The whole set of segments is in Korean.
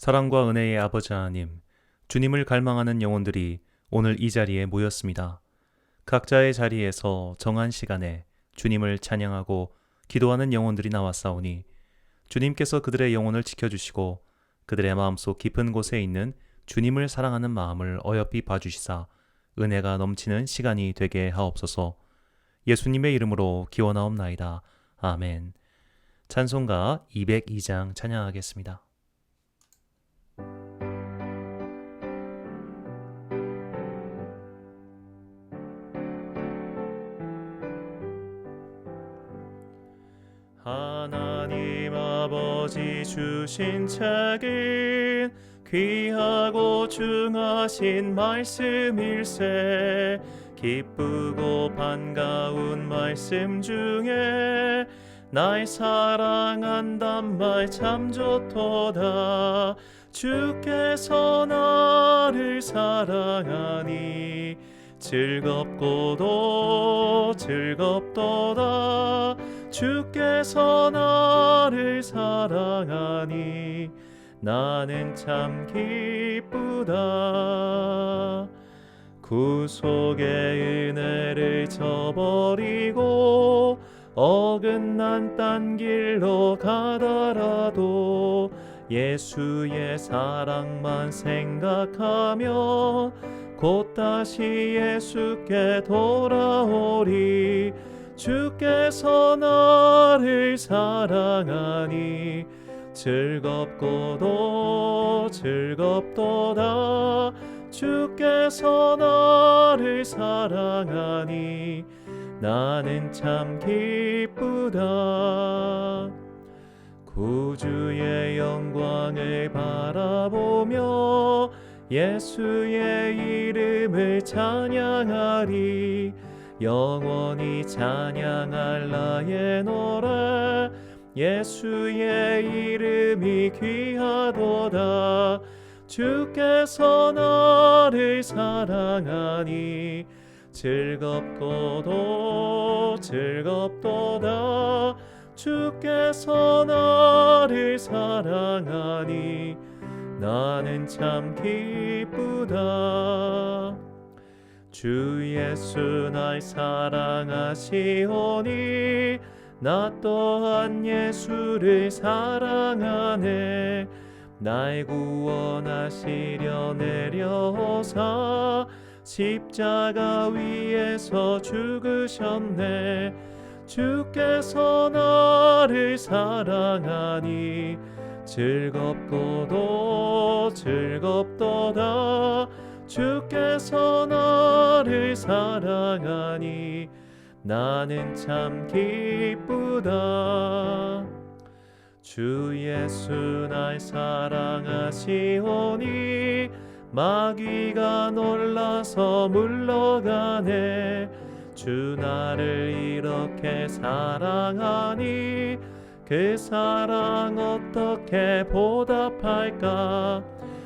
사랑과 은혜의 아버지 하나님, 주님을 갈망하는 영혼들이 오늘 이 자리에 모였습니다. 각자의 자리에서 정한 시간에 주님을 찬양하고 기도하는 영혼들이 나왔사오니 주님께서 그들의 영혼을 지켜주시고 그들의 마음속 깊은 곳에 있는 주님을 사랑하는 마음을 어여삐 봐주시사 은혜가 넘치는 시간이 되게 하옵소서. 예수님의 이름으로 기원하옵나이다. 아멘. 찬송가 202장 찬양하겠습니다. 하나님 아버지 주신 책은 귀하고 중하신 말씀일세. 기쁘고 반가운 말씀 중에 날 사랑한단 말 참 좋도다. 주께서 나를 사랑하니 즐겁고도 즐겁도다. 주께서 나를 사랑하니 나는 참 기쁘다. 구속의 은혜를 저버리고 어긋난 딴 길로 가더라도 예수의 사랑만 생각하며 곧 다시 예수께 돌아오리. 주께서 나를 사랑하니 즐겁고도 즐겁도다. 주께서 나를 사랑하니 나는 참 기쁘다. 구주의 영광을 바라보며 예수의 이름을 찬양하리. 영원히 찬양할라의 노래. 예수의 이름이 귀하도다. 주께서 나를 사랑하니 즐겁고도 즐겁도다. 주께서 나를 사랑하니 나는 참 기쁘다. 주 예수 날 사랑하시오니 나 또한 예수를 사랑하네. 날 구원하시려 내려오사 십자가 위에서 죽으셨네. 주께서 나를 사랑하니 즐겁고도 즐겁도다. 주께서 나를 사랑하니 나는 참 기쁘다. 주 예수 날 사랑하시오니 마귀가 놀라서 물러가네. 주 나를 이렇게 사랑하니 그 사랑 어떻게 보답할까.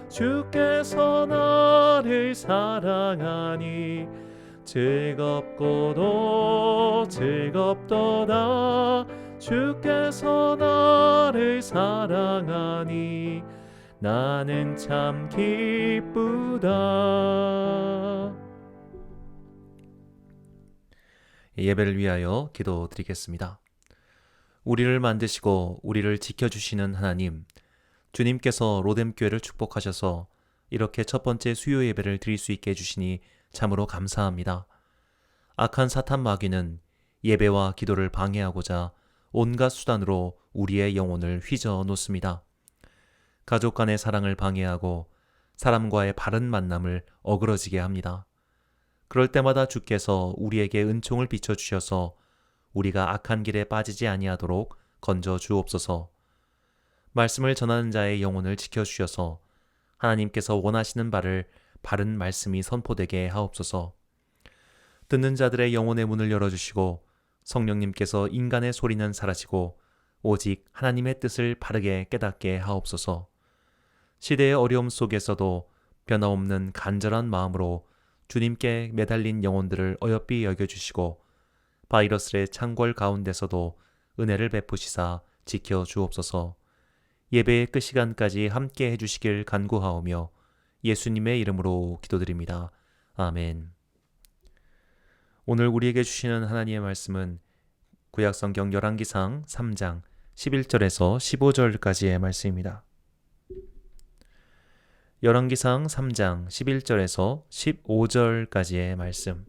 주께서 나를 사랑하니 즐겁고도 즐겁도다. 주께서 나를 사랑하니 나는 참 기쁘다. 예배를 위하여 기도드리겠습니다. 우리를 만드시고 우리를 지켜주시는 하나님, 주님께서 로뎀교회를 축복하셔서 이렇게 첫 번째 수요 예배를 드릴 수 있게 해주시니 참으로 감사합니다. 악한 사탄 마귀는 예배와 기도를 방해하고자 온갖 수단으로 우리의 영혼을 휘저어 놓습니다. 가족 간의 사랑을 방해하고 사람과의 바른 만남을 어그러지게 합니다. 그럴 때마다 주께서 우리에게 은총을 비춰주셔서 우리가 악한 길에 빠지지 아니하도록 건져 주옵소서. 말씀을 전하는 자의 영혼을 지켜주셔서 하나님께서 원하시는 바를 바른 말씀이 선포되게 하옵소서. 듣는 자들의 영혼의 문을 열어주시고 성령님께서 인간의 소리는 사라지고 오직 하나님의 뜻을 바르게 깨닫게 하옵소서. 시대의 어려움 속에서도 변함없는 간절한 마음으로 주님께 매달린 영혼들을 어여삐 여겨주시고 바이러스의 창궐 가운데서도 은혜를 베푸시사 지켜주옵소서. 예배의 끝 시간까지 함께 해주시길 간구하오며 예수님의 이름으로 기도드립니다. 아멘. 오늘 우리에게 주시는 하나님의 말씀은 구약성경 열왕기상 3장 11절에서 15절까지의 말씀입니다. 열왕기상 3장 11절에서 15절까지의 말씀.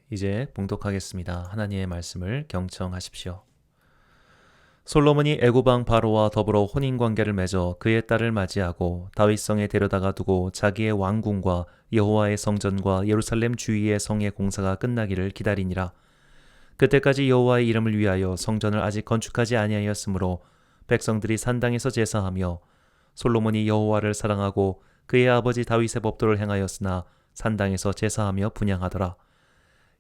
이제 봉독하겠습니다. 하나님의 말씀을 경청하십시오. 솔로몬이 애굽 왕 바로와 더불어 혼인관계를 맺어 그의 딸을 맞이하고 다윗성에 데려다가 두고 자기의 왕궁과 여호와의 성전과 예루살렘 주위의 성의 공사가 끝나기를 기다리니라. 그때까지 여호와의 이름을 위하여 성전을 아직 건축하지 아니하였으므로 백성들이 산당에서 제사하며 솔로몬이 여호와를 사랑하고 그의 아버지 다윗의 법도를 행하였으나 산당에서 제사하며 분향하더라.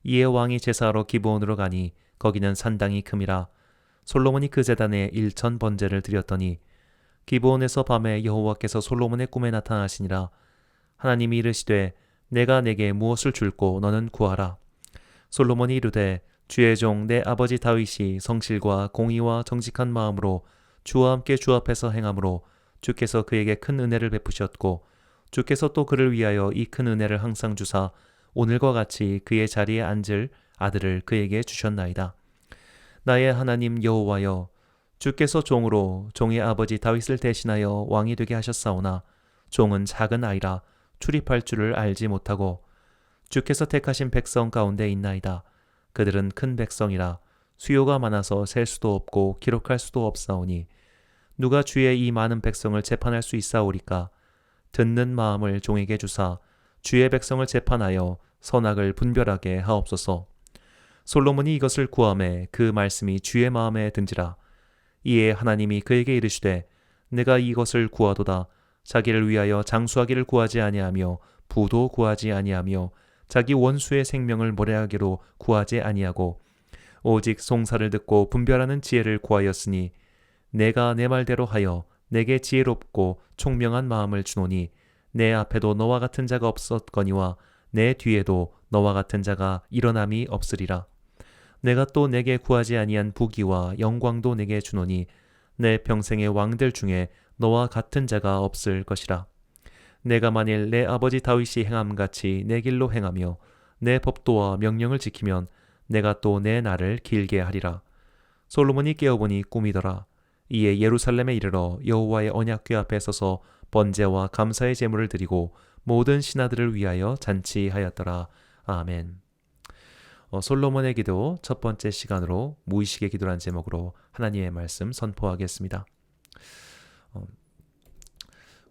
이에 왕이 제사하러 기브온으로 가니 거기는 산당이 큼이라. 솔로몬이 그 제단에 1천 번제를 드렸더니 기브온에서 밤에 여호와께서 솔로몬의 꿈에 나타나시니라. 하나님이 이르시되 내가 내게 무엇을 줄고 너는 구하라. 솔로몬이 이르되 주의 종 내 아버지 다윗이 성실과 공의와 정직한 마음으로 주와 함께 주 앞에서 행함으로 주께서 그에게 큰 은혜를 베푸셨고 주께서 또 그를 위하여 이 큰 은혜를 항상 주사 오늘과 같이 그의 자리에 앉을 아들을 그에게 주셨나이다. 나의 하나님 여호와여, 주께서 종으로 종의 아버지 다윗을 대신하여 왕이 되게 하셨사오나 종은 작은 아이라 출입할 줄을 알지 못하고 주께서 택하신 백성 가운데 있나이다. 그들은 큰 백성이라 수요가 많아서 셀 수도 없고 기록할 수도 없사오니 누가 주의 이 많은 백성을 재판할 수 있사오리까? 듣는 마음을 종에게 주사 주의 백성을 재판하여 선악을 분별하게 하옵소서. 솔로몬이 이것을 구하매 그 말씀이 주의 마음에 든지라. 이에 하나님이 그에게 이르시되 내가 이것을 구하도다. 자기를 위하여 장수하기를 구하지 아니하며 부도 구하지 아니하며 자기 원수의 생명을 몰해하기로 구하지 아니하고 오직 송사를 듣고 분별하는 지혜를 구하였으니 내가 내 말대로 하여 내게 지혜롭고 총명한 마음을 주노니 내 앞에도 너와 같은 자가 없었거니와 내 뒤에도 너와 같은 자가 일어남이 없으리라. 내가 또 내게 구하지 아니한 부귀와 영광도 내게 주노니 내 평생의 왕들 중에 너와 같은 자가 없을 것이라. 내가 만일 내 아버지 다윗이 행함같이 내 길로 행하며 내 법도와 명령을 지키면 내가 또 내 날을 길게 하리라. 솔로몬이 깨어보니 꿈이더라. 이에 예루살렘에 이르러 여호와의 언약궤 앞에 서서 번제와 감사의 제물을 드리고 모든 신하들을 위하여 잔치하였더라. 아멘. 솔로몬의 기도 첫 번째 시간으로 무의식의 기도란 제목으로 하나님의 말씀 선포하겠습니다.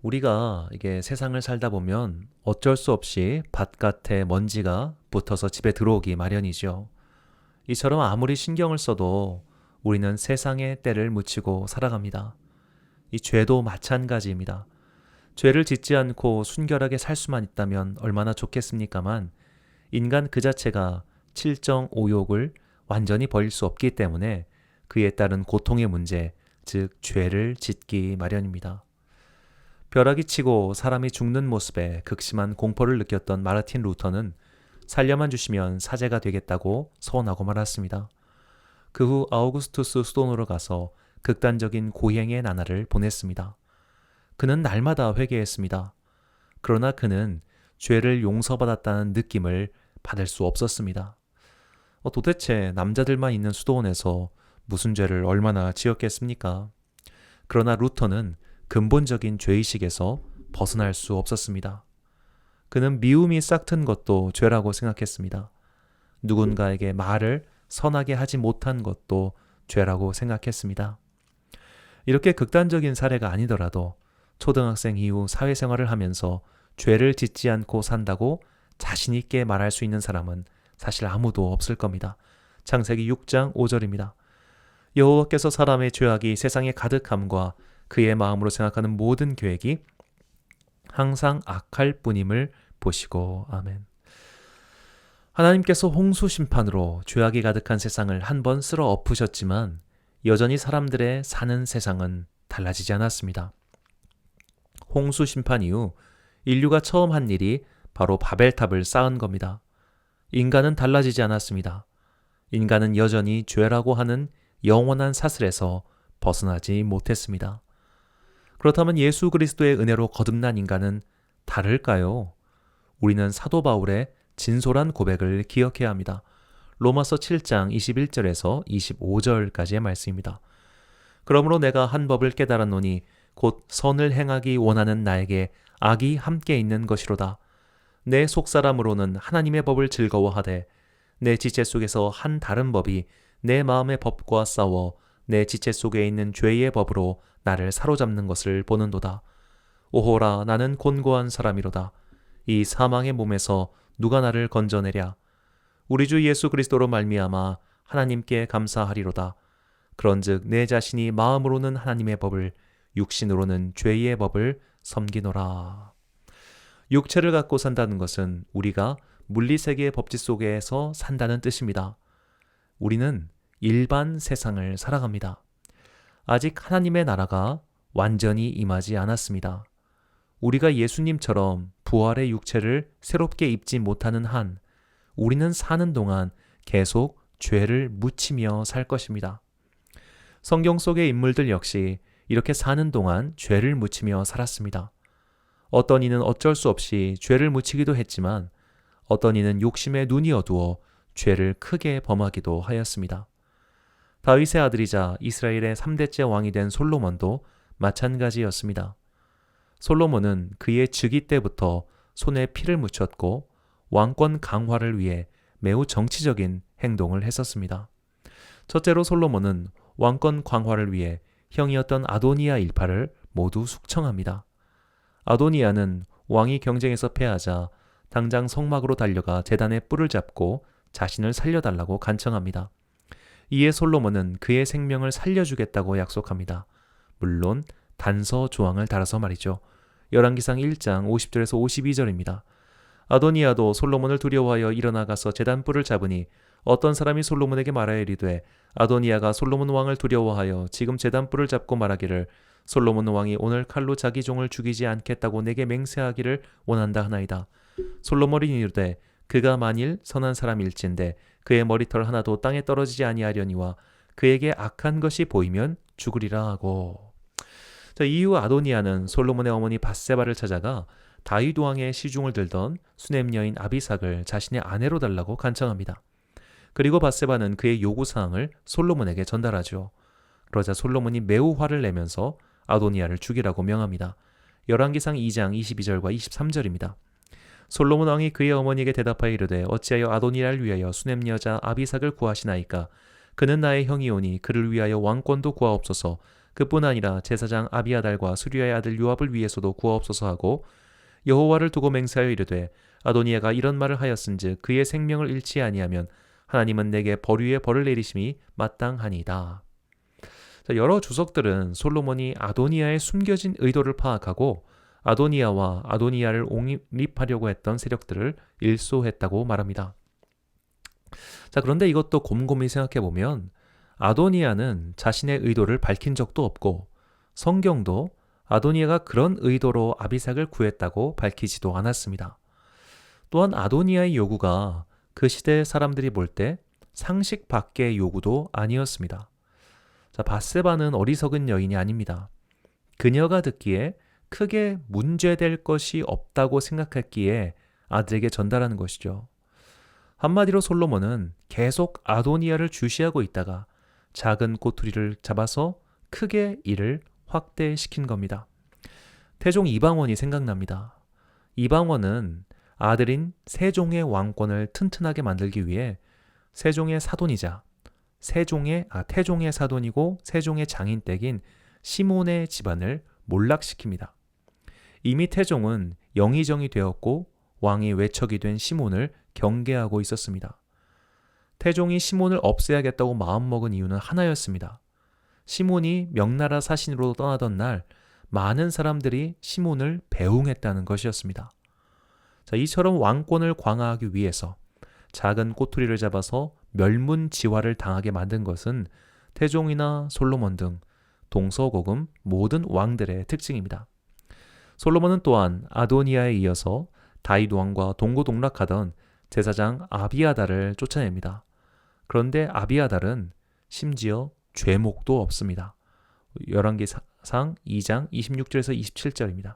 우리가 이게 세상을 살다 보면 어쩔 수 없이 바깥에 먼지가 붙어서 집에 들어오기 마련이죠. 이처럼 아무리 신경을 써도 우리는 세상의 때를 묻히고 살아갑니다. 이 죄도 마찬가지입니다. 죄를 짓지 않고 순결하게 살 수만 있다면 얼마나 좋겠습니까만 인간 그 자체가 칠정 오욕을 완전히 버릴 수 없기 때문에 그에 따른 고통의 문제, 즉 죄를 짓기 마련입니다. 벼락이 치고 사람이 죽는 모습에 극심한 공포를 느꼈던 마르틴 루터는 살려만 주시면 사제가 되겠다고 서원하고 말았습니다. 그 후 아우구스투스 수도원으로 가서 극단적인 고행의 나날을 보냈습니다. 그는 날마다 회개했습니다. 그러나 그는 죄를 용서받았다는 느낌을 받을 수 없었습니다. 도대체 남자들만 있는 수도원에서 무슨 죄를 얼마나 지었겠습니까? 그러나 루터는 근본적인 죄의식에서 벗어날 수 없었습니다. 그는 미움이 싹튼 것도 죄라고 생각했습니다. 누군가에게 말을 선하게 하지 못한 것도 죄라고 생각했습니다. 이렇게 극단적인 사례가 아니더라도 초등학생 이후 사회생활을 하면서 죄를 짓지 않고 산다고 자신 있게 말할 수 있는 사람은 사실 아무도 없을 겁니다. 창세기 6장 5절입니다. 여호와께서 사람의 죄악이 세상에 가득함과 그의 마음으로 생각하는 모든 계획이 항상 악할 뿐임을 보시고. 아멘. 하나님께서 홍수 심판으로 죄악이 가득한 세상을 한 번 쓸어 엎으셨지만 여전히 사람들의 사는 세상은 달라지지 않았습니다. 홍수 심판 이후 인류가 처음 한 일이 바로 바벨탑을 쌓은 겁니다. 인간은 달라지지 않았습니다. 인간은 여전히 죄라고 하는 영원한 사슬에서 벗어나지 못했습니다. 그렇다면 예수 그리스도의 은혜로 거듭난 인간은 다를까요? 우리는 사도 바울의 진솔한 고백을 기억해야 합니다. 로마서 7장 21절에서 25절까지의 말씀입니다. 그러므로 내가 한 법을 깨달았노니 곧 선을 행하기 원하는 나에게 악이 함께 있는 것이로다. 내 속사람으로는 하나님의 법을 즐거워하되 내 지체 속에서 한 다른 법이 내 마음의 법과 싸워 내 지체 속에 있는 죄의 법으로 나를 사로잡는 것을 보는도다. 오호라, 나는 곤고한 사람이로다. 이 사망의 몸에서 누가 나를 건져내랴. 우리 주 예수 그리스도로 말미암아 하나님께 감사하리로다. 그런즉 내 자신이 마음으로는 하나님의 법을, 육신으로는 죄의 법을 섬기노라. 육체를 갖고 산다는 것은 우리가 물리세계의 법칙 속에서 산다는 뜻입니다. 우리는 일반 세상을 살아갑니다. 아직 하나님의 나라가 완전히 임하지 않았습니다. 우리가 예수님처럼 부활의 육체를 새롭게 입지 못하는 한 우리는 사는 동안 계속 죄를 묻히며 살 것입니다. 성경 속의 인물들 역시 이렇게 사는 동안 죄를 묻히며 살았습니다. 어떤 이는 어쩔 수 없이 죄를 묻히기도 했지만 어떤 이는 욕심에 눈이 어두워 죄를 크게 범하기도 하였습니다. 다윗의 아들이자 이스라엘의 3대째 왕이 된 솔로몬도 마찬가지였습니다. 솔로몬은 그의 즉위 때부터 손에 피를 묻혔고 왕권 강화를 위해 매우 정치적인 행동을 했었습니다. 첫째로 솔로몬은 왕권 강화를 위해 형이었던 아도니아 일파를 모두 숙청합니다. 아도니아는 왕이 경쟁에서 패하자 당장 성막으로 달려가 제단의 뿔을 잡고 자신을 살려달라고 간청합니다. 이에 솔로몬은 그의 생명을 살려주겠다고 약속합니다. 물론 단서 조항을 달아서 말이죠. 열왕기상 1장 50절에서 52절입니다. 아도니아도 솔로몬을 두려워하여 일어나가서 제단 뿔을 잡으니 어떤 사람이 솔로몬에게 말하여 이르되 아도니아가 솔로몬 왕을 두려워하여 지금 제단 뿔을 잡고 말하기를 솔로몬 왕이 오늘 칼로 자기 종을 죽이지 않겠다고 내게 맹세하기를 원한다 하나이다. 솔로몬이 이르되 그가 만일 선한 사람일진데 그의 머리털 하나도 땅에 떨어지지 아니하려니와 그에게 악한 것이 보이면 죽으리라 하고. 이후 아도니아는 솔로몬의 어머니 밧세바를 찾아가 다윗 왕의 시중을 들던 수냄 여인 아비삭을 자신의 아내로 달라고 간청합니다. 그리고 밧세바는 그의 요구사항을 솔로몬에게 전달하죠. 그러자 솔로몬이 매우 화를 내면서 아도니아를 죽이라고 명합니다. 열왕기상 2장 22절과 23절입니다. 솔로몬 왕이 그의 어머니에게 대답하여 이르되 어찌하여 아도니아를 위하여 수냄 여자 아비삭을 구하시나이까? 그는 나의 형이오니 그를 위하여 왕권도 구하옵소서. 그뿐 아니라 제사장 아비아달과 수리아의 아들 요압을 위해서도 구하옵소서 하고 여호와를 두고 맹세하여 이르되 아도니아가 이런 말을 하였은즉 그의 생명을 잃지 아니하면 하나님은 내게 벌 위에 벌을 내리심이 마땅하니이다. 여러 주석들은 솔로몬이 아도니아의 숨겨진 의도를 파악하고 아도니아와 아도니아를 옹립하려고 했던 세력들을 일소했다고 말합니다. 그런데 이것도 곰곰이 생각해보면 아도니아는 자신의 의도를 밝힌 적도 없고 성경도 아도니아가 그런 의도로 아비삭을 구했다고 밝히지도 않았습니다. 또한 아도니아의 요구가 그 시대 사람들이 볼 때 상식 밖의 요구도 아니었습니다. 밧세바는 어리석은 여인이 아닙니다. 그녀가 듣기에 크게 문제될 것이 없다고 생각했기에 아들에게 전달하는 것이죠. 한마디로 솔로몬은 계속 아도니아를 주시하고 있다가 작은 꼬투리를 잡아서 크게 이를 확대시킨 겁니다. 태종 이방원이 생각납니다. 이방원은 아들인 세종의 왕권을 튼튼하게 만들기 위해 세종의 사돈이자 태종의 사돈이고 세종의 장인댁인 시몬의 집안을 몰락시킵니다. 이미 태종은 영의정이 되었고 왕이 외척이 된 시몬을 경계하고 있었습니다. 태종이 시몬을 없애야겠다고 마음먹은 이유는 하나였습니다. 시몬이 명나라 사신으로 떠나던 날 많은 사람들이 시몬을 배웅했다는 것이었습니다. 이처럼 왕권을 강화하기 위해서 작은 꼬투리를 잡아서 멸문지화를 당하게 만든 것은 태종이나 솔로몬 등 동서고금 모든 왕들의 특징입니다. 솔로몬은 또한 아도니아에 이어서 다윗 왕과 동고동락하던 제사장 아비아달을 쫓아냅니다. 그런데 아비아달은 심지어 죄목도 없습니다. 열왕기상 2장 26절에서 27절입니다.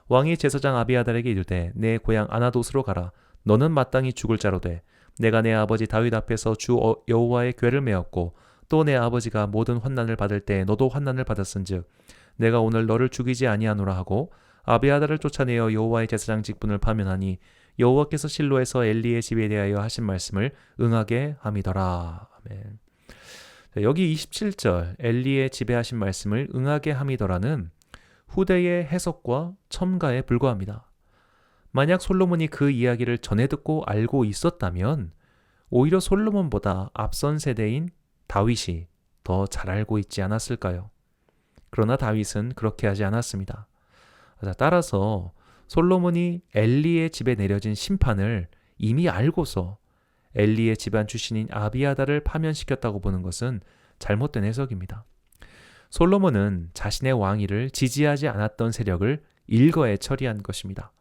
왕이 제사장 아비아달에게 이르되 내 고향 아나돗으로 가라. 너는 마땅히 죽을 자로 돼. 내가 내 아버지 다윗 앞에서 주 여호와의 궤를 메었고 또 내 아버지가 모든 환난을 받을 때 너도 환난을 받았은즉 내가 오늘 너를 죽이지 아니하노라 하고 아비아달을 쫓아내어 여호와의 제사장 직분을 파면하니 여호와께서 실로에서 엘리의 집에 대하여 하신 말씀을 응하게 함이더라. 아멘. 여기 27절 엘리의 집에 하신 말씀을 응하게 함이더라는 후대의 해석과 첨가에 불과합니다. 만약 솔로몬이 그 이야기를 전해 듣고 알고 있었다면 오히려 솔로몬보다 앞선 세대인 다윗이 더 잘 알고 있지 않았을까요? 그러나 다윗은 그렇게 하지 않았습니다. 따라서 솔로몬이 엘리의 집에 내려진 심판을 이미 알고서 엘리의 집안 출신인 아비아달을 파면시켰다고 보는 것은 잘못된 해석입니다. 솔로몬은 자신의 왕위를 지지하지 않았던 세력을 일거에 처리한 것입니다.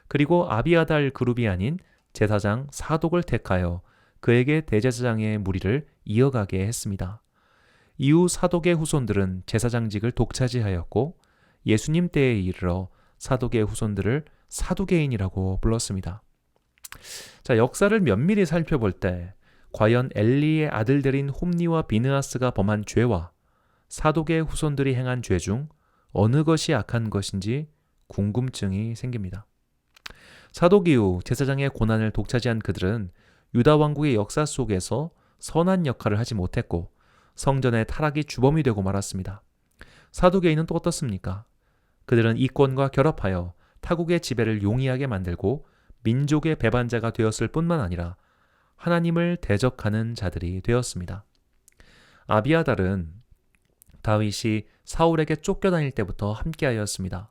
그리고 아비아달 그룹이 아닌 제사장 사독을 택하여 그에게 대제사장의 무리를 이어가게 했습니다. 이후 사독의 후손들은 제사장직을 독차지하였고 예수님 때에 이르러 사독의 후손들을 사두개인이라고 불렀습니다. 자, 역사를 면밀히 살펴볼 때 과연 엘리의 아들들인 홈니와 비느하스가 범한 죄와 사독의 후손들이 행한 죄 중 어느 것이 악한 것인지 궁금증이 생깁니다. 사독 이후 제사장의 고난을 독차지한 그들은 유다 왕국의 역사 속에서 선한 역할을 하지 못했고 성전의 타락이 주범이 되고 말았습니다. 사두개인은 또 어떻습니까? 그들은 이권과 결합하여 타국의 지배를 용이하게 만들고 민족의 배반자가 되었을 뿐만 아니라 하나님을 대적하는 자들이 되었습니다. 아비아달은 다윗이 사울에게 쫓겨다닐 때부터 함께하였습니다.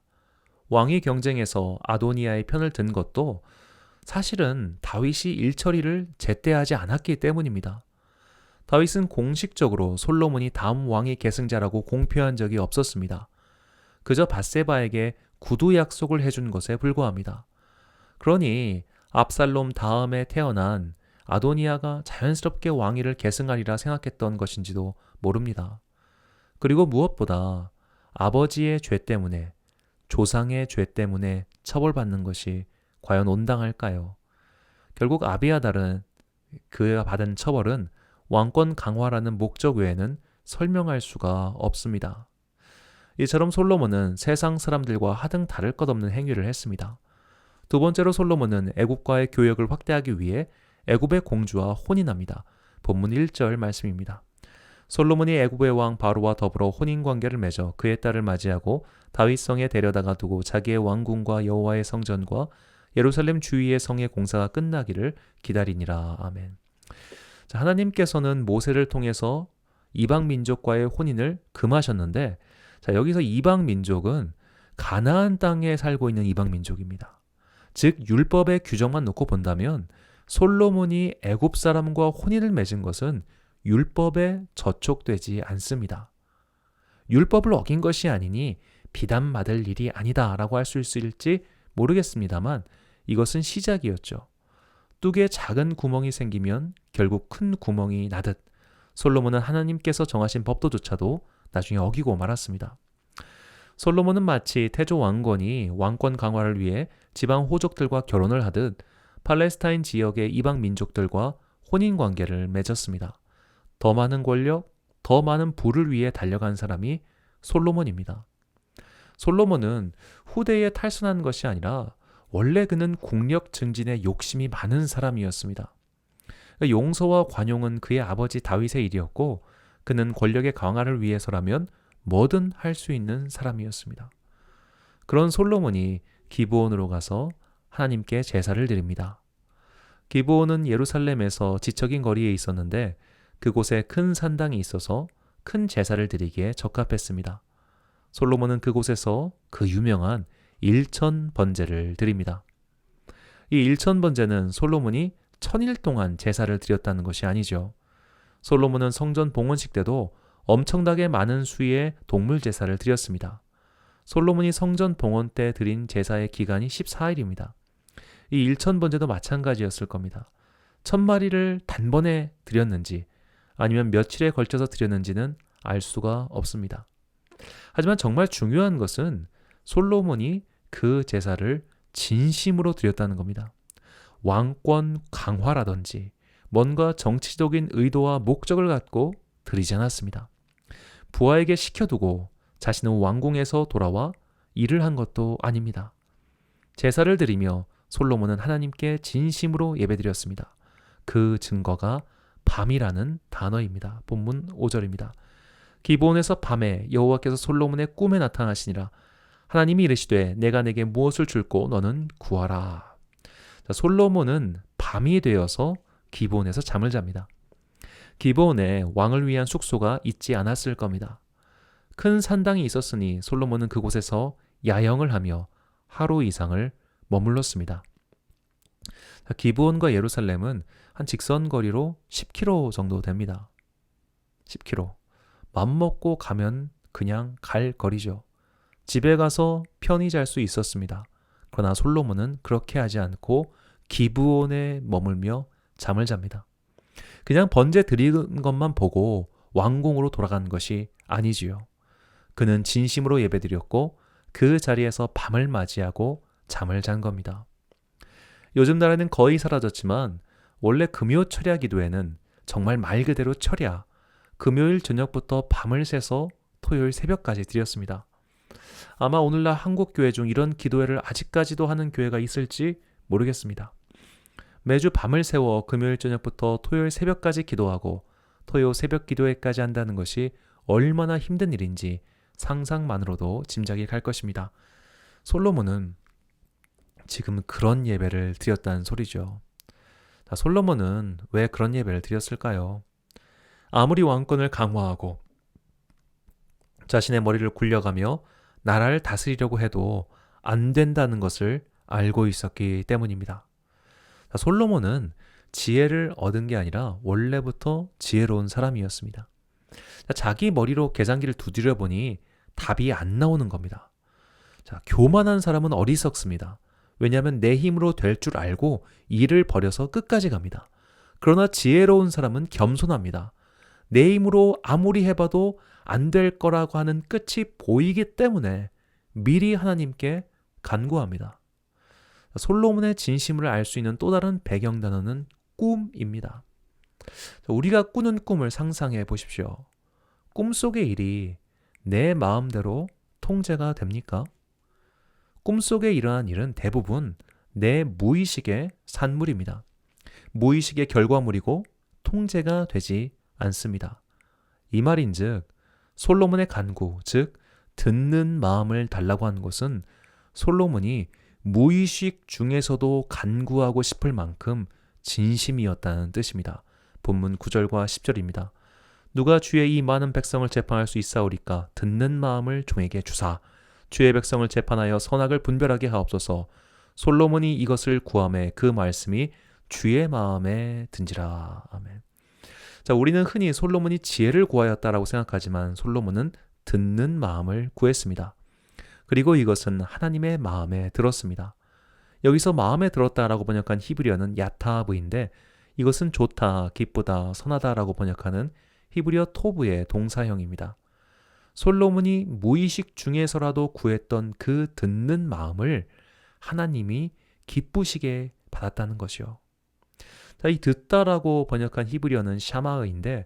왕위 경쟁에서 아도니아의 편을 든 것도 사실은 다윗이 일처리를 제때 하지 않았기 때문입니다. 다윗은 공식적으로 솔로몬이 다음 왕위 계승자라고 공표한 적이 없었습니다. 그저 밧세바에게 구두 약속을 해준 것에 불과합니다. 그러니 압살롬 다음에 태어난 아도니아가 자연스럽게 왕위를 계승하리라 생각했던 것인지도 모릅니다. 그리고 무엇보다 아버지의 죄 때문에, 조상의 죄 때문에 처벌받는 것이 과연 온당할까요? 결국 아비아달은 그가 받은 처벌은 왕권 강화라는 목적 외에는 설명할 수가 없습니다. 이처럼 솔로몬은 세상 사람들과 하등 다를 것 없는 행위를 했습니다. 두 번째로 솔로몬은 애굽과의 교역을 확대하기 위해 애굽의 공주와 혼인합니다. 본문 1절 말씀입니다. 솔로몬이 애굽의 왕 바로와 더불어 혼인관계를 맺어 그의 딸을 맞이하고 다윗성에 데려다가 두고 자기의 왕궁과 여호와의 성전과 예루살렘 주위의 성의 공사가 끝나기를 기다리니라. 아멘. 자, 하나님께서는 모세를 통해서 이방 민족과의 혼인을 금하셨는데, 자, 여기서 이방 민족은 가나안 땅에 살고 있는 이방 민족입니다. 즉 율법의 규정만 놓고 본다면 솔로몬이 애굽 사람과 혼인을 맺은 것은 율법에 저촉되지 않습니다. 율법을 어긴 것이 아니니 비난받을 일이 아니다라고 할 수 있을지 모르겠습니다만 이것은 시작이었죠. 뚝에 작은 구멍이 생기면 결국 큰 구멍이 나듯 솔로몬은 하나님께서 정하신 법도조차도 나중에 어기고 말았습니다. 솔로몬은 마치 태조 왕건이 왕권 강화를 위해 지방 호족들과 결혼을 하듯 팔레스타인 지역의 이방 민족들과 혼인 관계를 맺었습니다. 더 많은 권력, 더 많은 부를 위해 달려간 사람이 솔로몬입니다. 솔로몬은 후대에 탈선한 것이 아니라 원래 그는 국력 증진에 욕심이 많은 사람이었습니다. 용서와 관용은 그의 아버지 다윗의 일이었고 그는 권력의 강화를 위해서라면 뭐든 할 수 있는 사람이었습니다. 그런 솔로몬이 기브온으로 가서 하나님께 제사를 드립니다. 기브온은 예루살렘에서 지척인 거리에 있었는데 그곳에 큰 산당이 있어서 큰 제사를 드리기에 적합했습니다. 솔로몬은 그곳에서 그 유명한 1000번제를 드립니다. 이 1000번제는 솔로몬이 1000일 동안 제사를 드렸다는 것이 아니죠. 솔로몬은 성전 봉헌식 때도 엄청나게 많은 수의 동물 제사를 드렸습니다. 솔로몬이 성전 봉헌 때 드린 제사의 기간이 14일입니다. 이 1000번제도 마찬가지였을 겁니다. 1000마리를 단번에 드렸는지 아니면 며칠에 걸쳐서 드렸는지는 알 수가 없습니다. 하지만 정말 중요한 것은 솔로몬이 그 제사를 진심으로 드렸다는 겁니다. 왕권 강화라든지 뭔가 정치적인 의도와 목적을 갖고 드리지 않았습니다. 부하에게 시켜두고 자신은 왕궁에서 돌아와 일을 한 것도 아닙니다. 제사를 드리며 솔로몬은 하나님께 진심으로 예배드렸습니다. 그 증거가 밤이라는 단어입니다. 본문 5절입니다. 기브온에서 밤에 여호와께서 솔로몬의 꿈에 나타나시니라. 하나님이 이르시되 내가 내게 무엇을 줄고 너는 구하라. 자, 솔로몬은 밤이 되어서 기브온에서 잠을 잡니다. 기브온에 왕을 위한 숙소가 있지 않았을 겁니다. 큰 산당이 있었으니 솔로몬은 그곳에서 야영을 하며 하루 이상을 머물렀습니다. 자, 기브온과 예루살렘은 한 직선거리로 10km 정도 됩니다. 10km. 맘먹고 가면 그냥 갈 거리죠. 집에 가서 편히 잘 수 있었습니다. 그러나 솔로몬은 그렇게 하지 않고 기브온에 머물며 잠을 잡니다. 그냥 번제 드리는 것만 보고 왕궁으로 돌아간 것이 아니지요. 그는 진심으로 예배드렸고 그 자리에서 밤을 맞이하고 잠을 잔 겁니다. 요즘 날에는 거의 사라졌지만 원래 금요 철야 기도회는 정말 말 그대로 철야, 금요일 저녁부터 밤을 새서 토요일 새벽까지 드렸습니다. 아마 오늘날 한국 교회 중 이런 기도회를 아직까지도 하는 교회가 있을지 모르겠습니다. 매주 밤을 새워 금요일 저녁부터 토요일 새벽까지 기도하고 토요 새벽 기도회까지 한다는 것이 얼마나 힘든 일인지 상상만으로도 짐작이 갈 것입니다. 솔로몬은 지금 그런 예배를 드렸다는 소리죠. 자, 솔로몬은 왜 그런 예배를 드렸을까요? 아무리 왕권을 강화하고 자신의 머리를 굴려가며 나라를 다스리려고 해도 안 된다는 것을 알고 있었기 때문입니다. 자, 솔로몬은 지혜를 얻은 게 아니라 원래부터 지혜로운 사람이었습니다. 자, 자기 머리로 계산기를 두드려 보니 답이 안 나오는 겁니다. 자, 교만한 사람은 어리석습니다. 왜냐하면 내 힘으로 될 줄 알고 일을 벌여서 끝까지 갑니다. 그러나 지혜로운 사람은 겸손합니다. 내 힘으로 아무리 해봐도 안 될 거라고 하는 끝이 보이기 때문에 미리 하나님께 간구합니다. 솔로몬의 진심을 알 수 있는 또 다른 배경 단어는 꿈입니다. 우리가 꾸는 꿈을 상상해 보십시오. 꿈속의 일이 내 마음대로 통제가 됩니까? 꿈속에 일어난 일은 대부분 내 무의식의 산물입니다. 무의식의 결과물이고 통제가 되지 않습니다. 이 말인즉 솔로몬의 간구, 즉 듣는 마음을 달라고 한 것은 솔로몬이 무의식 중에서도 간구하고 싶을 만큼 진심이었다는 뜻입니다. 본문 9절과 10절입니다. 누가 주의 이 많은 백성을 재판할 수 있사오리까? 듣는 마음을 종에게 주사 주의 백성을 재판하여 선악을 분별하게 하옵소서. 솔로몬이 이것을 구하매 그 말씀이 주의 마음에 든지라. 아멘. 자, 우리는 흔히 솔로몬이 지혜를 구하였다라고 생각하지만 솔로몬은 듣는 마음을 구했습니다. 그리고 이것은 하나님의 마음에 들었습니다. 여기서 마음에 들었다라고 번역한 히브리어는 야타브인데 이것은 좋다, 기쁘다, 선하다라고 번역하는 히브리어 토브의 동사형입니다. 솔로몬이 무의식 중에서라도 구했던 그 듣는 마음을 하나님이 기쁘시게 받았다는 것이요. 자, 이 듣다라고 번역한 히브리어는 샤마의인데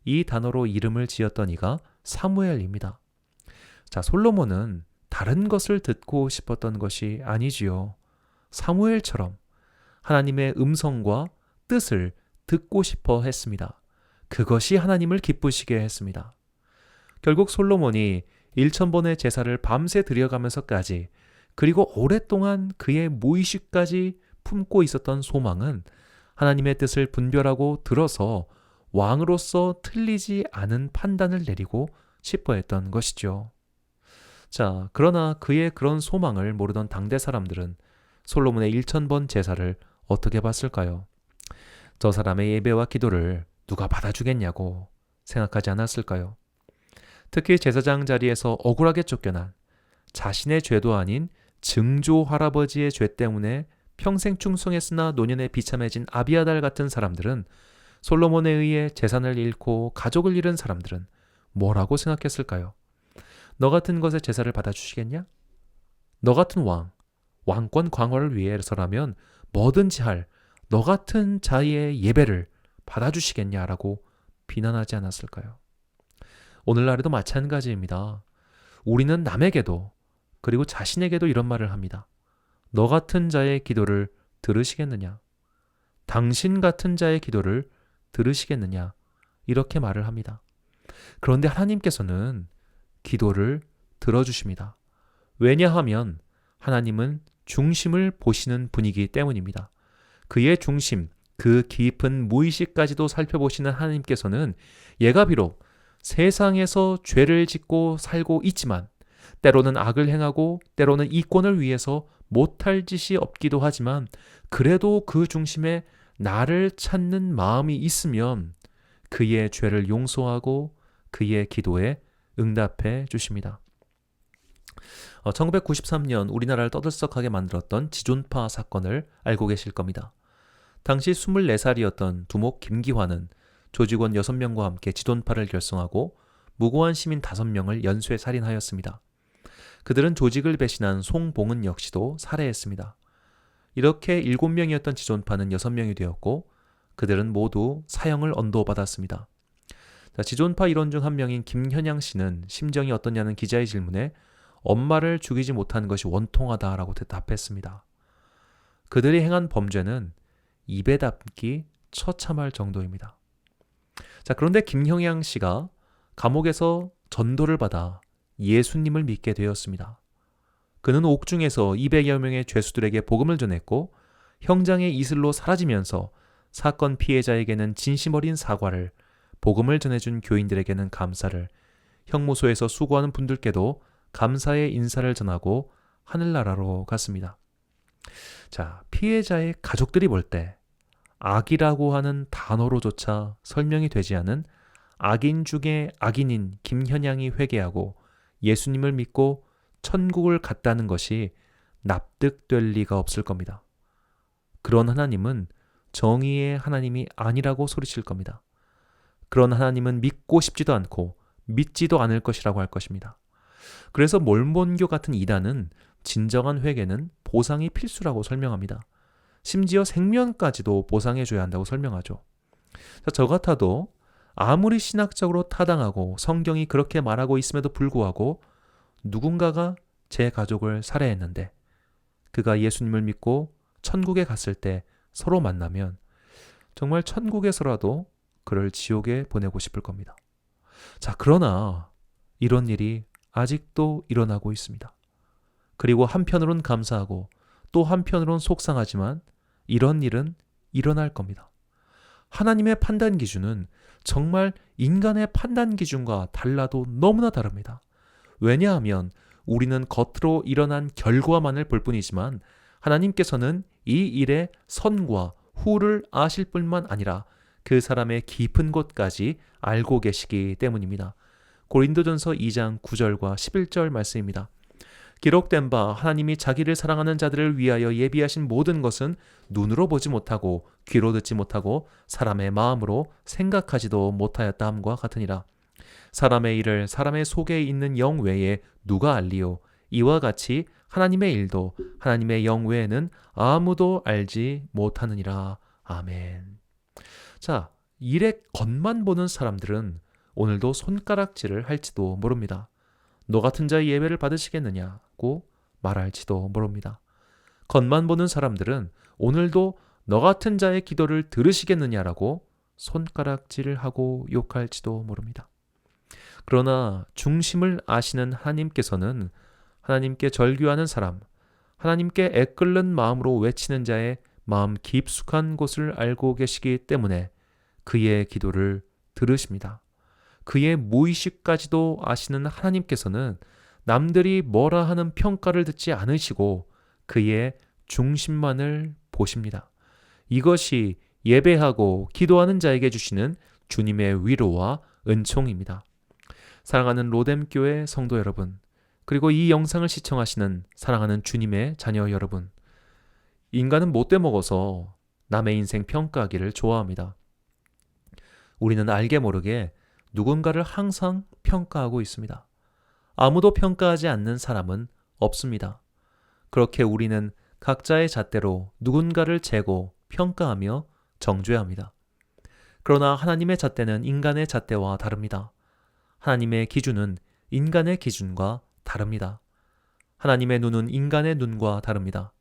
이 단어로 이름을 지었던 이가 사무엘입니다. 자, 솔로몬은 다른 것을 듣고 싶었던 것이 아니지요. 사무엘처럼 하나님의 음성과 뜻을 듣고 싶어 했습니다. 그것이 하나님을 기쁘시게 했습니다. 결국 솔로몬이 1000번의 제사를 밤새 드려가면서까지 그리고 오랫동안 그의 무의식까지 품고 있었던 소망은 하나님의 뜻을 분별하고 들어서 왕으로서 틀리지 않은 판단을 내리고 싶어 했던 것이죠. 자, 그러나 그의 그런 소망을 모르던 당대 사람들은 솔로몬의 1000번 제사를 어떻게 봤을까요? 저 사람의 예배와 기도를 누가 받아주겠냐고 생각하지 않았을까요? 특히 제사장 자리에서 억울하게 쫓겨난 자신의 죄도 아닌 증조 할아버지의 죄 때문에 평생 충성했으나 노년에 비참해진 아비아달 같은 사람들은, 솔로몬에 의해 재산을 잃고 가족을 잃은 사람들은 뭐라고 생각했을까요? 너 같은 것의 제사를 받아주시겠냐? 너 같은 왕권 강화를 위해서라면 뭐든지 할 너 같은 자의 예배를 받아주시겠냐라고 비난하지 않았을까요? 오늘날에도 마찬가지입니다. 우리는 남에게도 그리고 자신에게도 이런 말을 합니다. 너 같은 자의 기도를 들으시겠느냐? 당신 같은 자의 기도를 들으시겠느냐? 이렇게 말을 합니다. 그런데 하나님께서는 기도를 들어주십니다. 왜냐하면 하나님은 중심을 보시는 분이기 때문입니다. 그의 중심, 그 깊은 무의식까지도 살펴보시는 하나님께서는 얘가 비록 세상에서 죄를 짓고 살고 있지만, 때로는 악을 행하고 때로는 이권을 위해서 못할 짓이 없기도 하지만, 그래도 그 중심에 나를 찾는 마음이 있으면 그의 죄를 용서하고 그의 기도에 응답해 주십니다. 1993년 우리나라를 떠들썩하게 만들었던 지존파 사건을 알고 계실 겁니다. 당시 24살이었던 두목 김기환은 조직원 6명과 함께 지존파를 결성하고 무고한 시민 5명을 연쇄 살인하였습니다. 그들은 조직을 배신한 송봉은 역시도 살해했습니다. 이렇게 7명이었던 지존파는 6명이 되었고, 그들은 모두 사형을 언도받았습니다. 지존파 일원 중 한 명인 김현양 씨는 심정이 어떠냐는 기자의 질문에 엄마를 죽이지 못한 것이 원통하다라고 대답했습니다. 그들이 행한 범죄는 입에 담기 처참할 정도입니다. 그런데 김현양 씨가 감옥에서 전도를 받아 예수님을 믿게 되었습니다. 그는 옥중에서 200여 명의 죄수들에게 복음을 전했고, 형장의 이슬로 사라지면서 사건 피해자에게는 진심 어린 사과를, 복음을 전해준 교인들에게는 감사를, 형무소에서 수고하는 분들께도 감사의 인사를 전하고 하늘나라로 갔습니다. 피해자의 가족들이 볼 때 악이라고 하는 단어로조차 설명이 되지 않은 악인 중에 악인인 김현양이 회개하고 예수님을 믿고 천국을 갔다는 것이 납득될 리가 없을 겁니다. 그런 하나님은 정의의 하나님이 아니라고 소리칠 겁니다. 그런 하나님은 믿고 싶지도 않고 믿지도 않을 것이라고 할 것입니다. 그래서 몰몬교 같은 이단은 진정한 회개는 보상이 필수라고 설명합니다. 심지어 생명까지도 보상해줘야 한다고 설명하죠. 저 같아도 아무리 신학적으로 타당하고 성경이 그렇게 말하고 있음에도 불구하고 누군가가 제 가족을 살해했는데 그가 예수님을 믿고 천국에 갔을 때 서로 만나면 정말 천국에서라도 그를 지옥에 보내고 싶을 겁니다. 그러나 이런 일이 아직도 일어나고 있습니다. 그리고 한편으론 감사하고 또 한편으론 속상하지만 이런 일은 일어날 겁니다. 하나님의 판단 기준은 정말 인간의 판단 기준과 달라도 너무나 다릅니다. 왜냐하면 우리는 겉으로 일어난 결과만을 볼 뿐이지만 하나님께서는 이 일의 선과 후를 아실 뿐만 아니라 그 사람의 깊은 곳까지 알고 계시기 때문입니다. 고린도전서 2장 9절과 11절 말씀입니다. 기록된 바 하나님이 자기를 사랑하는 자들을 위하여 예비하신 모든 것은 눈으로 보지 못하고 귀로 듣지 못하고 사람의 마음으로 생각하지도 못하였다함과 같으니라. 사람의 일을 사람의 속에 있는 영 외에 누가 알리요? 이와 같이 하나님의 일도 하나님의 영 외에는 아무도 알지 못하느니라. 아멘. 일의 겉만 보는 사람들은 오늘도 손가락질을 할지도 모릅니다. 너 같은 자의 예배를 받으시겠느냐고 말할지도 모릅니다. 겉만 보는 사람들은 오늘도 너 같은 자의 기도를 들으시겠느냐라고 손가락질을 하고 욕할지도 모릅니다. 그러나 중심을 아시는 하나님께서는 하나님께 절규하는 사람, 하나님께 애끓는 마음으로 외치는 자의 마음 깊숙한 곳을 알고 계시기 때문에 그의 기도를 들으십니다. 그의 무의식까지도 아시는 하나님께서는 남들이 뭐라 하는 평가를 듣지 않으시고 그의 중심만을 보십니다. 이것이 예배하고 기도하는 자에게 주시는 주님의 위로와 은총입니다. 사랑하는 로뎀교회 성도 여러분, 그리고 이 영상을 시청하시는 사랑하는 주님의 자녀 여러분, 인간은 못돼 먹어서 남의 인생 평가하기를 좋아합니다. 우리는 알게 모르게 누군가를 항상 평가하고 있습니다. 아무도 평가하지 않는 사람은 없습니다. 그렇게 우리는 각자의 잣대로 누군가를 재고 평가하며 정죄합니다. 그러나 하나님의 잣대는 인간의 잣대와 다릅니다. 하나님의 기준은 인간의 기준과 다릅니다. 하나님의 눈은 인간의 눈과 다릅니다.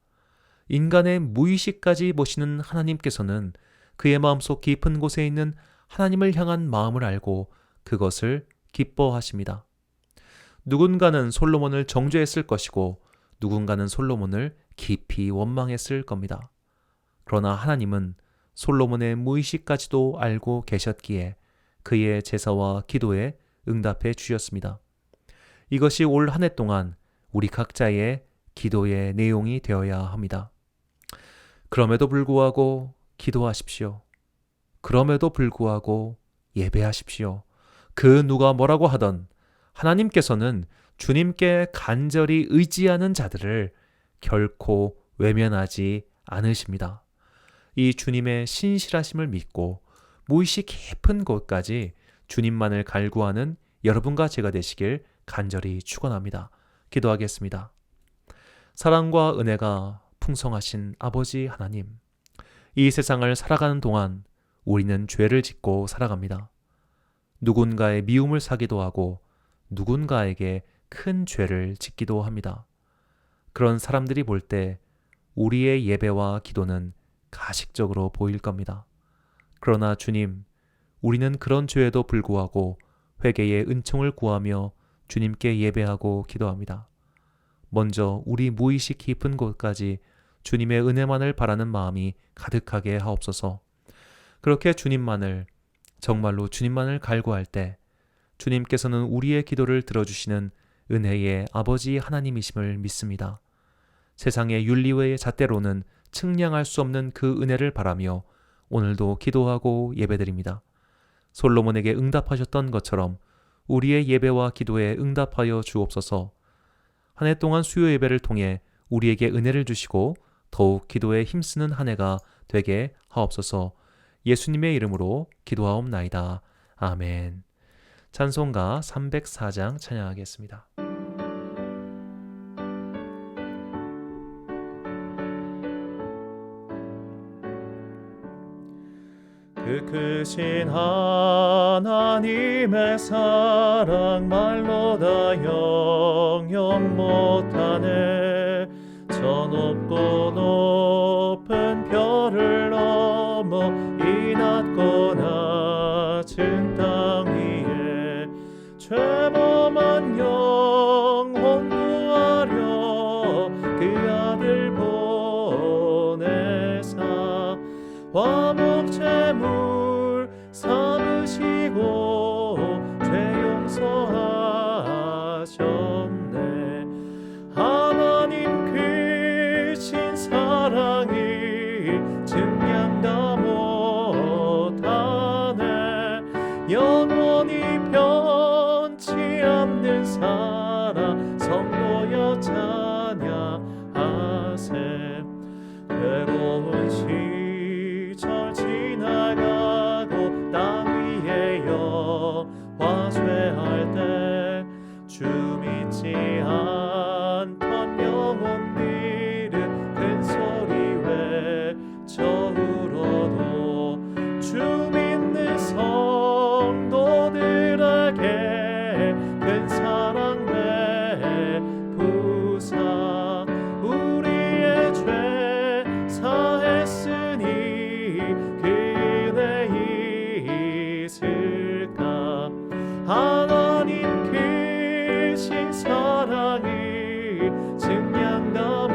인간의 무의식까지 보시는 하나님께서는 그의 마음속 깊은 곳에 있는 하나님을 향한 마음을 알고 그것을 기뻐하십니다. 누군가는 솔로몬을 정죄했을 것이고 누군가는 솔로몬을 깊이 원망했을 겁니다. 그러나 하나님은 솔로몬의 무의식까지도 알고 계셨기에 그의 제사와 기도에 응답해 주셨습니다. 이것이 올 한 해 동안 우리 각자의 기도의 내용이 되어야 합니다. 그럼에도 불구하고 기도하십시오. 그럼에도 불구하고 예배하십시오. 그 누가 뭐라고 하던 하나님께서는 주님께 간절히 의지하는 자들을 결코 외면하지 않으십니다. 이 주님의 신실하심을 믿고 무의식 깊은 곳까지 주님만을 갈구하는 여러분과 제가 되시길 간절히 축원합니다. 기도하겠습니다. 사랑과 은혜가 풍성하신 아버지 하나님, 이 세상을 살아가는 동안 우리는 죄를 짓고 살아갑니다. 누군가의 미움을 사기도 하고 누군가에게 큰 죄를 짓기도 합니다. 그런 사람들이 볼 때 우리의 예배와 기도는 가식적으로 보일 겁니다. 그러나 주님, 우리는 그런 죄에도 불구하고 회개의 은총을 구하며 주님께 예배하고 기도합니다. 먼저 우리 무의식 깊은 곳까지 주님의 은혜만을 바라는 마음이 가득하게 하옵소서. 그렇게 주님만을, 정말로 주님만을 갈구할 때 주님께서는 우리의 기도를 들어주시는 은혜의 아버지 하나님이심을 믿습니다. 세상의 윤리외의 잣대로는 측량할 수 없는 그 은혜를 바라며 오늘도 기도하고 예배드립니다. 솔로몬에게 응답하셨던 것처럼 우리의 예배와 기도에 응답하여 주옵소서. 한 해 동안 수요 예배를 통해 우리에게 은혜를 주시고 더욱 기도에 힘쓰는 한 해가 되게 하옵소서. 예수님의 이름으로 기도하옵나이다. 아멘. 찬송가 304장 찬양하겠습니다. 그 크신 하나님의 사랑 말로 다 영영 못하네. 저 높고 높은 별을 넘어 이 낮고 낮은 땅 위에 죄범한 영혼 구하려 그 아들 보내사 화목 제물 삼으시고 죄 용서하셨네. 하나님 크신 사랑이 증량 다 못하네. 영원히 변치 않는 사랑 성도여 찬양하세. 괴로운 시절 지나가고 땅 위에 여화쇠할 때 주 믿지 않던 영혼들은 큰 소리 외쳐 울어도 주 믿는 성도들에게 큰 사랑 베푸사 우리의 죄 사했으니 그 은혜 있을까. 하나님 크신 사랑이 증량 다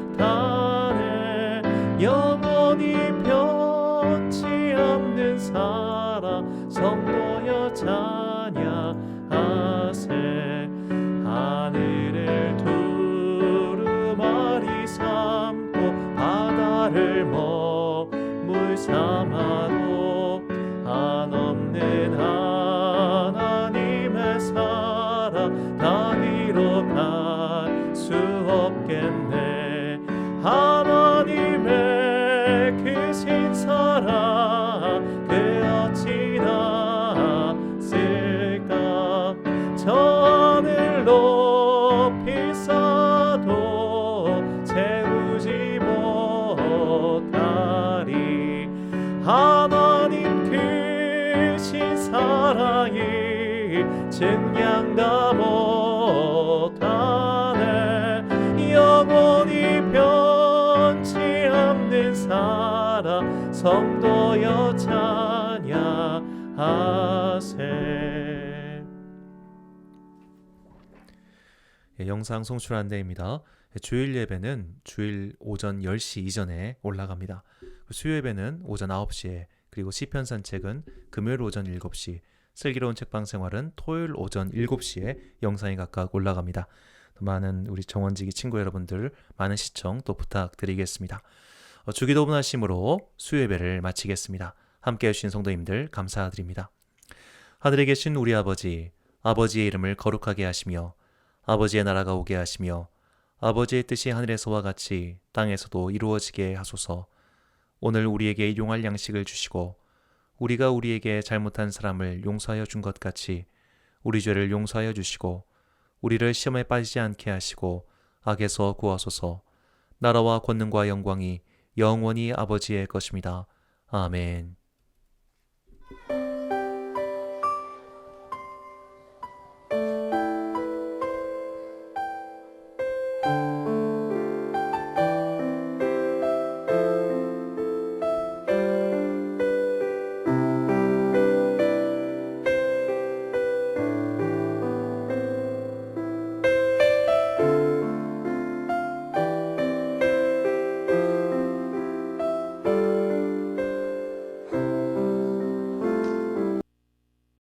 못하네. 영원히 변치 않는 사랑 성도여 찬양하세. 하늘을 두루마리 삼고 바다를 먹물 삼아도 한없는 하나님의 사랑 다 이뤄갈 수 없겠네. 하나님 사랑이 증량다 못하네. 영원히 변치 않는 사랑 성도여 찬양하세. 영상 송출한 데입니다. 주일 예배는 주일 오전 10시 이전에 올라갑니다. 수요 예배는 오전 9시에, 그리고 시편 산책은 금요일 오전 7시, 슬기로운 책방 생활은 토요일 오전 7시에 영상이 각각 올라갑니다. 많은 우리 정원지기 친구 여러분들 많은 시청 또 부탁드리겠습니다. 주기도 분하심으로 수요 예배를 마치겠습니다. 함께 해주신 성도님들 감사드립니다. 하늘에 계신 우리 아버지, 아버지의 이름을 거룩하게 하시며 아버지의 나라가 오게 하시며 아버지의 뜻이 하늘에서와 같이 땅에서도 이루어지게 하소서. 오늘 우리에게 일용할 양식을 주시고 우리가 우리에게 잘못한 사람을 용서하여 준 것 같이 우리 죄를 용서하여 주시고 우리를 시험에 빠지지 않게 하시고 악에서 구하소서. 나라와 권능과 영광이 영원히 아버지의 것입니다. 아멘.